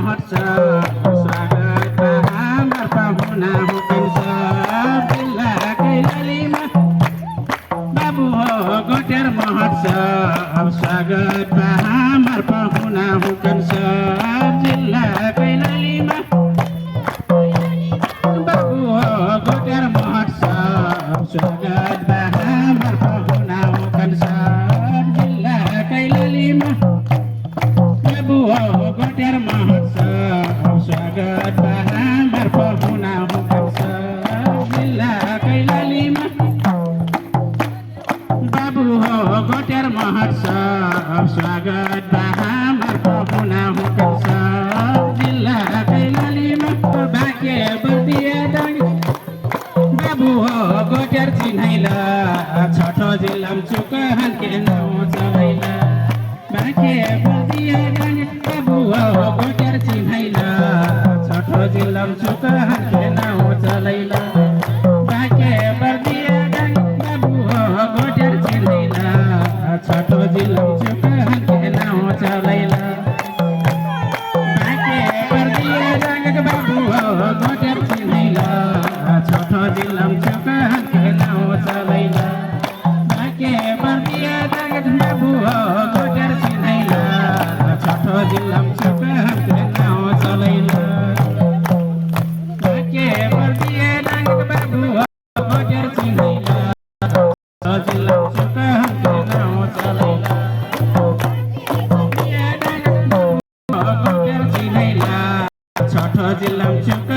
महोत्सव स्वागत हाम्रो पाहुना हुनुहुन्छ जिल्ला कैलालीमा बाबु हो गोटेर महोत्सव स्वागत हाम्रो पाहुना हुनुहुन्छ जिल्ला कैलालीमा बाबु हो गोटेर महोत्सव स्वागत हाम्रो पाहुना हुनुहुन्छ जिल्ला कैलालीमा बाबु हो गोटेर महोत्सव स्वागत हाम्रो पाहुना हुनुहुन्छ जिल्ला कैलालीमा बाबु हो गोटेर महोत्सव स्वागत हाम्रो पाहुना हुनुहुन्छ जिल्ला कैलालीमा बाके बर्दिया डाँगी बाबु हो गोटेर चिन्हैला छठो जिल्लामा चुक हान्के नाउँ चलैला बाके बर्दिया डाँगी बाबु हो गोटेर चिन्हैला छठो जिल्लामा चुक हान्के नाउँ चलैला बाके बर्दिया डाँगी बाबु हो गोटेर चिन्हैला छठो जिल्लामा चुक हान्के नाउँ चलैला बाके बर्दिया डाँगी बाबु हो गोटेर चिन्हैला छठो जिल्लामा चुक हान्के नाउँ चलैला बाके बर्दिया डाँगी बाबु हो गोटेर चिन्हैला छठो जिल्लामा चुक हान्के नाउँ चलैला बाके बर्दिया डाँगी बाबु हो गोटेर चिन्हैला छठो जिल्लामा चुक हान्के नाउँ चलैला गोटेर चिन्हैला छठो जिल्लामा चुक